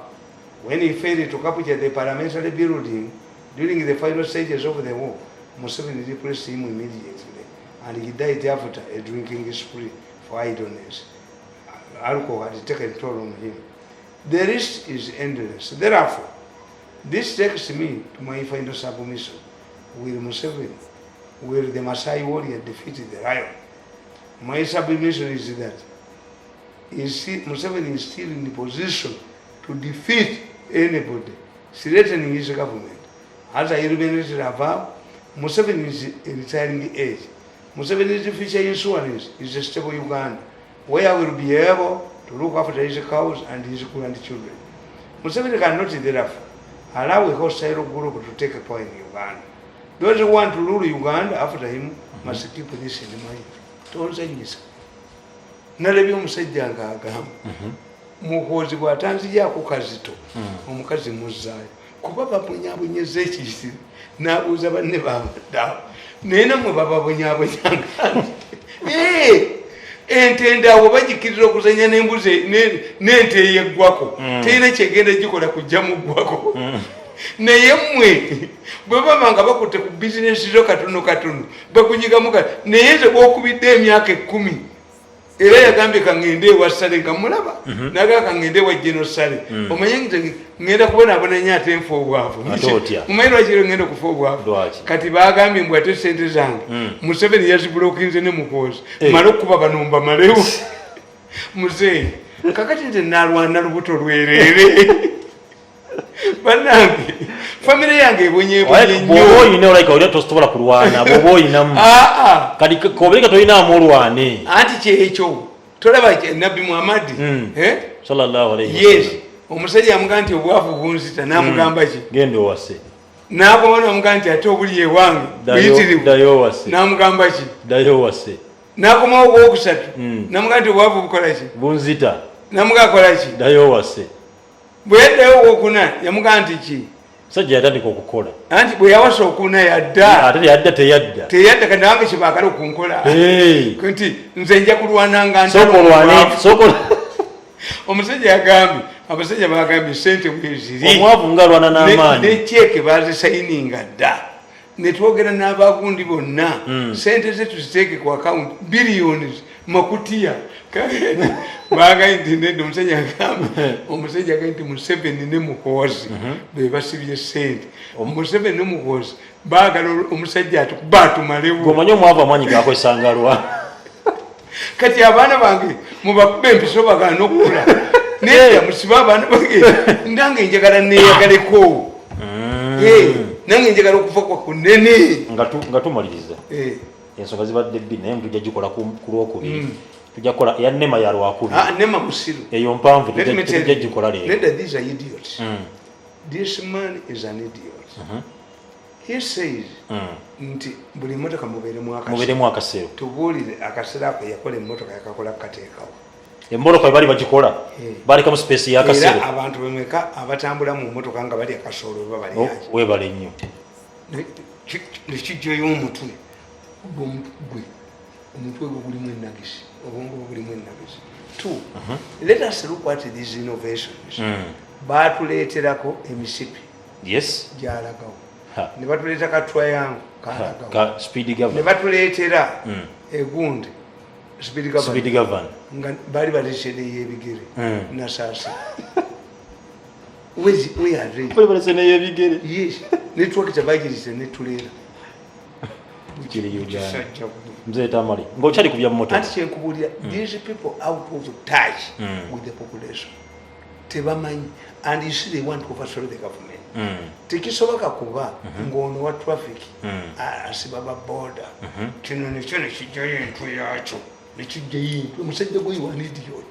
when he failed to capture the parliamentary building during the final stages of the war, Museveni replaced him immediately, and he died after a drinking spree for idleness. Alcohol had taken a toll on him. The list is endless. Therefore, this takes me to my final submission. Will Museveni, will the Maasai warrior defeat the lion? My submission is that Museveni is still in the position to defeat anybody threatening his government. As I remember above, Museveni is retiring age. Museveni's future insurance is a stable Uganda, where I will be able to look after his cows and his grandchildren. Museveni cannot therefore allow a hostile group to take a point in Uganda. Those who want to rule Uganda after him must keep this in mind. Don't say this. Nalebyo omusajja ng'agamba mukozi bw'atanzija ku kazito omukazi muzaayo kuba babonyaabonyeza ekisiri n'abuuza banne baabaddawo naye namwe bababonyaabonyanga ente endaawo bagikirira okuzanya n'embuzi n'ente eyeggwako terina kyegenda gikola kujja mu ggwako naye mmwe bwe baba nga bakutte ku bizinesi zo katono katono bakunyigamu naye nze bw'okubidde emyaka 10 era yagambye kangende ewa Sale nga mulaba naga kangende ewa General Sale omanye nti ngenda kubonaabona nnyo ate nfa obwavu mumanyi lwaki ngenda kufa obwavu kati bagambye mbw ate sente zange Museveni yazibulokinze ne mukozi male okuba banumba malewo muzeeyi kakati nze nalwana lubuto lwerere bannange famire yange ebonyeebonye nnyo oyina olabika olina tosobola kulwana bwoba oyinamu kati kobirika toyinaamu olwane anti kyekyo tolaba nabbi Muhammadi sallallahu alayhi yes omusajja amugaa nti obwavu bunzita n'amugamba ki genda owase n'agoma n'amugaa nti ate obuli ewange buyitirivu n'amugamba ki ddayo owase n'akomawo ogwokusatu n'amugaa nti obwavu bukola ki bunzita n'amugaa kola ki ddayo owase bwe yaddayo ogwokuna yamugaa nti ki sajja yatandika okukola anti bwe yawasa okuna yadda ate yadda teyadda kandi nange kyebaagala okunkola nti nze nja kulwananga omusajja yagambye abasajja bagambye sente bweziri omwavu ngalwana n'amaanyi nekyeke bazisayininga dda netwogera n'abagundi bonna sente ze tuziteeke ku akawunti biliyoni makutiya bagambye nti nedda omusajja agambye nti Museveni ne muhoozi be basibye sente Museveni ne muhoozi baagala omusajja atukuba atumalewo omanyi omwavu amaanyi gakwesangalwa kati abaana bange mubakuba empiso bagana n'okukula nedda musibe abaana bange nange njagala neeyagaleko nange njagala okufa kwa kunene nga tumaliriza ensonga zibadde bbiri naye tujja gikola ku lwokubiri tujja kukola eya nema ya lwakubiri nema musiru eyo mpanvu tujja gikola leero nedda these are idiots this man is an idiot he says nti buli motoka mubeeremu akasero tubuulire akasero ako yakola emmotoka yakakola kukateekawo emboloka bali bagikola balekamu space y'akasero era abantu bemeka abatambula mu mmotoka nga bali akasoolo bwe bali yange webale nnyo nekijjayo omutwe gwe omutwe gwe gulimu ennagisi obwongo bwe bulimu ennagisi let us look at these innovations baatuleeterako emisipi gyalagawo ne batuleeta ka triangle kalagawo ne batuleetera egundi speed govern nga bali balesene yebigere nasaasa we are ready bali balesene yebigere yes network tabagirise netuleera kiri Uganda mzee Tamale ngochali kubya moto anti kyenkubulira these people out of touch with the population tebamanyi and you see they want to overthrow the government tekisoboka kuba ng'ono wa traffic asiba ba border kino nekyo nekijjayo entwe yakyo nekijjayo entwe omusajja gwe wa idiot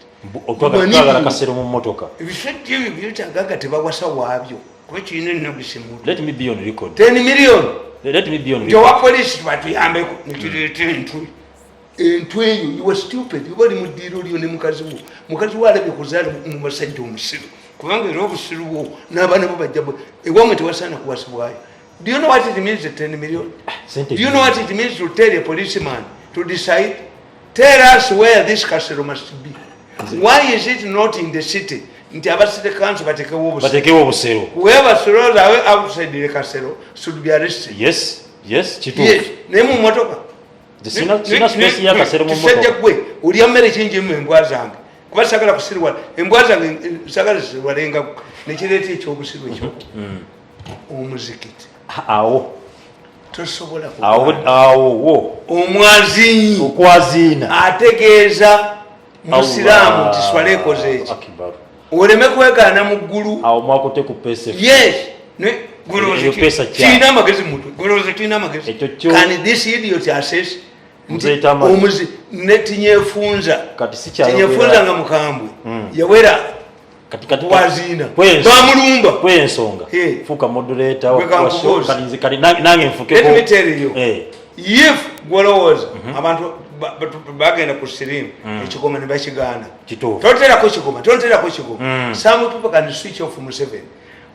otwagala kasero mu motoka ebisajja ebyo byetagaga tebawasa waabyo kuba kirina ennabisimu let me be on record 10 million let me be on record jowa police batuyambeko nekireeta entwe eyo you were stupid you bali mu ddiiro lyo ne mukazi wo alabye kuzaala mu basajja omusiru kubanga era obusiru bwo n'abaana bo bajja ewamwe tewasaana kuwasibwayo. Do you know what it means, 10 million? Do you know what it means to tell a policeman to decide? Tell us where this castle must be. Why is it not in the city? Nti abasite council batekewo obusero. Whoever throws away outside the castle should be arrested. Yes, kituufu. Yes, nemu motoka. Sina space ya kasero mu motoka. Tusajja gwe oli amere kinje mu embwa zange. Kuba sagala kusirwa embwa zange sagala sirwalenga nekireeta ekyobusirwa ekyo. Omuzikiti. Awo tosobola awo omwazinyi okwazina ategeeza musiraamu nti swala ekoze eki oleme kwegaana mu ggulu awo mwakote ku pesa yes kiina amagezi mutwe goloze kiina amagezi kani this idiot assess omuzi netinyefunza tinyefunza nga mukambwe yawera wazina bamulumba kwensonga fuka moderator kali nange mfukeko let me tell you if gwalowooza abantu bagenda ku sirimu ekigoma ne bakigaana toterako kigoma some people can switch off Museveni.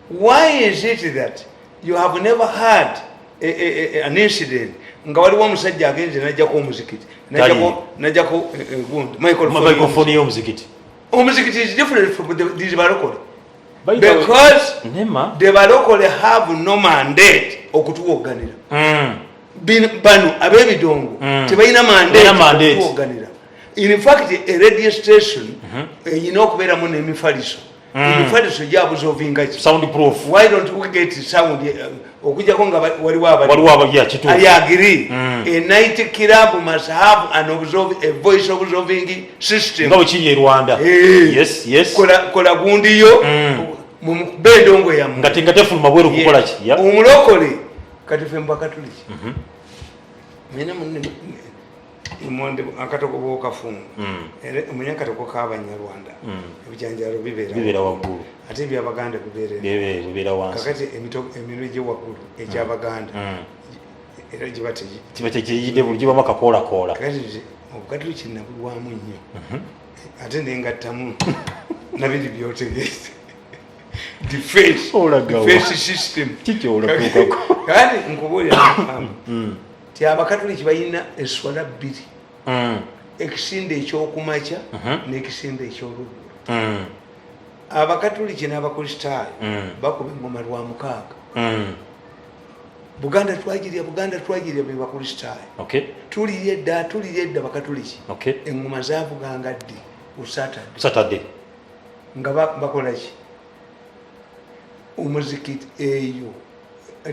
Why is it that you have never had an incident nga waliwo omusajja agenze najjako omuzikiti najjako microphone y'omuzikiti omuzikiti is different from these balokole because the balokole have no mandate okutuwogganira bano ab'ebidongo tebalina mandate okutuwogganira. In fact a radio station erina okubeeramu n'emifaliso emifaliso gyabuza ovinga soundproof. Why don't we get sound okujjako nga waliwo I agree. A night club must have a voice observing system nga bwekiri e Rwanda. Yes kola gundiyo bedongo yamu nga tefuluma bweru kukola ki omulokole kati fe mbakatuliki mina imonde akatoko bokafunga munya katoko kabanyarwanda ebijanjalo bibera waggulu ate byabaganda bibera wansi kakati emirije waggulu ekyabaganda era kibate kiyide bulijiba makakola kakati obukatulu kinabulwamu nnyo ate nengattamu nabindi byotegese defense system kandi nkubulira ti abakatuliki balina eswala bbiri ekisinde ekyokumakya n'ekisinde ekyolugulu. Abakatuliki n'abakristaayo bakuba engoma lwa mukaaga. Buganda twagirya be bakristaayo tulirya edda bakatuliki engoma zavuganga ddi ku Saturday nga bakola ki omuzikiti eyo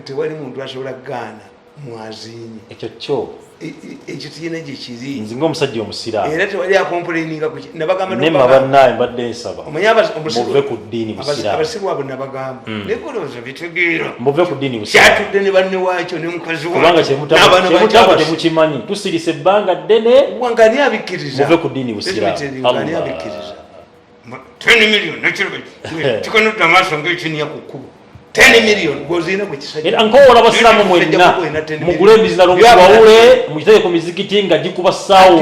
tewali muntu asobola kugaana mwazinyi ekyo tiina gye kiri nze ng'omusajja omusiraamu era tewali akomplaininga nema bannaye mbadde nsaba muve ku ddiini busiraamu abasiru abo nabagamba negoloza bitegeera muve ku ddiini busiraamu kyatudde ne banne waakyo ne mukazi kubanga kyemutaba temukimanyi tusirise ebbanga ddene wangani abikkiriza muve ku ddiini busiraamu abikkiriza 10 million tikonodda amaaso ngaekiniya ku kkubo 10 million gozina ku kisajja ankola abasiraamu mwenna mugule emizindalo mubawule mukiteke ku mizikiti nga gikuba ssaawo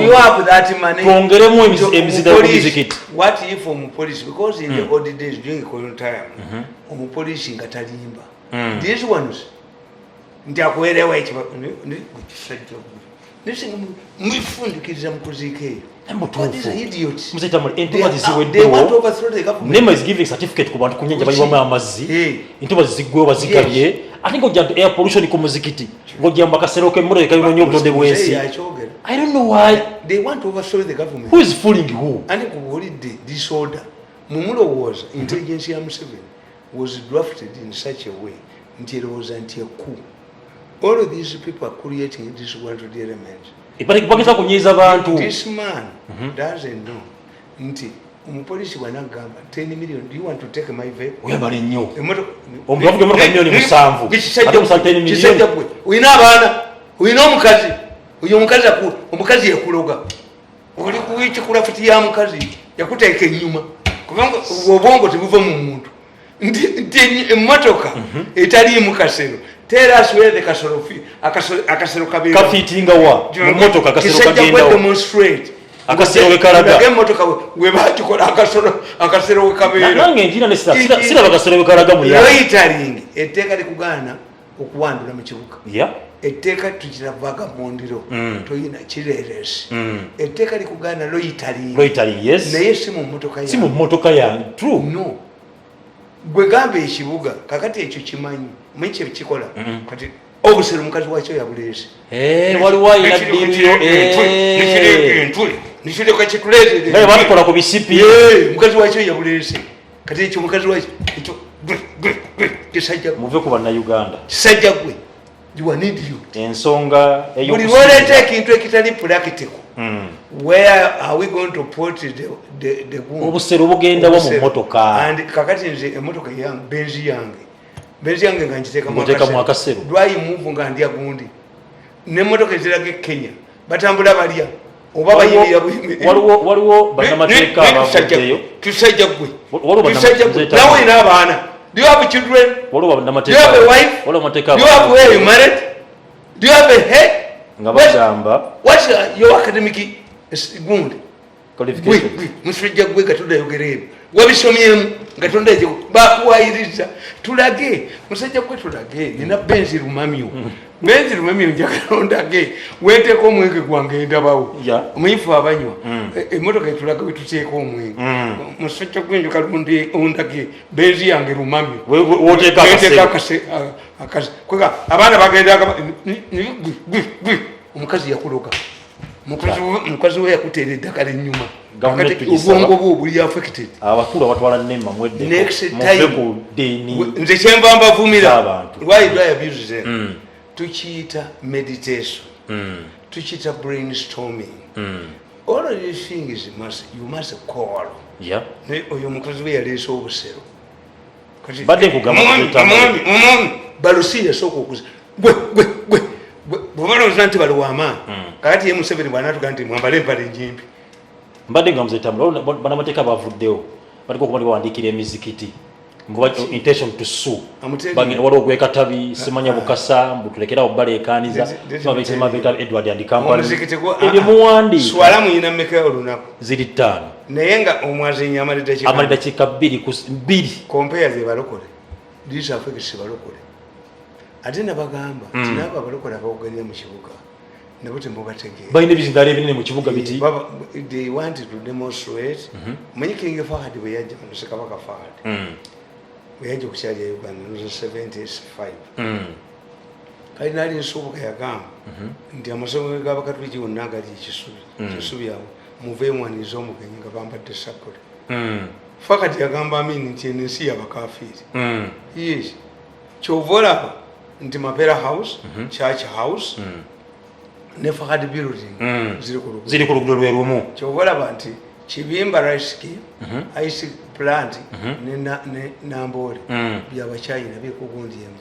twongeremu emizindalo ku mizikiti. What if omupolisi because in the old days during colonial time omupolisi nga talimba these ones nti akuwerewa ekisajja nisinga mwifundikiriza mu kuziika eyo. Nema is giving certificate ku bantu kunyanja bayiwamu amazzi entuba zigwewo bazigabye ate ng'ojja nti air pollution ku muzikiti ng'ojja mu bakasero k'emmotoka kalinonya obutonde bw'ensi. I don't know why they want to overthrow the government. Who is fooling who? Ani kubuulidde disorder mumulowooza intelligence ya Museveni was drafted in such a way nti erowooza nti eku all of these people are creating disorderly elements. Bageza kunyiza bantu. This man doesn't know nti umupolisi wanagamba 10 million. Do you want to take my vehicle? Oyabale nnyo omuntu avuga emotoka milioni 7 ate musa 10 million. Uyina abaana uyina omukazi uyo omukazi omukazi yakuloga oli kuwichi kulafuti ya mukazi yakuteeka ennyuma kubanga obwongo tebuva mu muntu nti emotoka etaliimu kasero. Tell us where the akasero kabira kafitinga wa mu motoka akasero kagenda demonstrate akasero wekalaga emotoka we bakikola akasero wekabira nange njina ne sira bakasero wekalaga mu ya loitering etteeka likugana okuwandula mu kibuga etteeka tukiravaga mu ndiro toyina kireresi etteeka likugana loitering yes naye si mu motoka ya true no gwe gamba ekibuga kakati ekyo kimanyi mwiche bikikola kati obusero mukazi wakyo yabuleese waliwo ina diriyo nishire kwa chituleze naye bakola ku bisipi mukazi wakyo yabuleese kati ekyo mukazi wakyo ekyo kisajja muve ku banna Uganda kisajja gwe you need you ensonga buli lwoleeta ekintu ekitali practical where are we going to put the obusero bugendawo mu motoka and kakati nze emotoka yange benzi yange nga ngiteekamu akasero lwayi move nga ndya gundi n'emmotoka eziraga Kenya batambula balya oba bayirira waliwo bannamateeka abavuddeyo tusajja gwe nawe n'abaana. Do you have children? Do you have a wife? Do you have where you married? Do you have a head? What's your academic wound? Musajja gwe Katonda yogereyo wabisomyemu Katonda ejo bakuwayiriza tulage musajja gwe tulage nina benzi lumamyo njagala ondage weteeko omwenge gwange endabawo omuyifu abanywa emmotoka etulage wetuteeka omwenge musajja gwe njo kalunde ondage benzi yange lumamyo weteeka kweka abaana bagenda omukazi yakuloga mukazi we yakuteera eddagala ennyuma obwongo bwo buli affected abakulu abatwala nema mwedde ku deni nze kyemba mbavumira why do I abuse them tukiyita meditation tukiyita brainstorming all of these things you must call oyo mukazi we yaleese obusero badde nkugamba omwami balusi yasooka okuza gwe bwebaloza nti bali wamaani kakati ye Museveni bwanatuga nti mwambale empale enjimpi mbadde nga muzetambula bannamateeka bavuddewo baliko okuba bawandiikira emizikiti intention to sue bagenda waliwo ogwekatabi simanya bukasa mbutulekerawo baleekaaniza mabeeta Edward and Company ebyo muwandiika swala muyina mmeka olunaku ziri 5 naye nga omwazinyi amaliddakiika 2 compare ze balokole disafekisi balokole ate nabagamba nti naabo abalokole abawoganya mu kibuga nabo temubategeera balina ebizindala ebinene mu kibuga biti they want to demonstrate manyi King Fahad bwe yajja mu Kabaka Fahad bwe yajja ku kyali ya Uganda mu 75 kali nali nsubuka yagamba nti amasomero g'abakatuliki gonna agali ekisubi awo muveemwaniza omugenyi nga bambadde sapule Fahad yagamba amini nti eno ensi yabakafiiri yes kyova olaba nti Mapera House Church House ne Fahad building ziri ku luguudo lwe lumu kyova olaba nti Kibimba rice ice plant ne Nambole by'Abachina bikugundi emu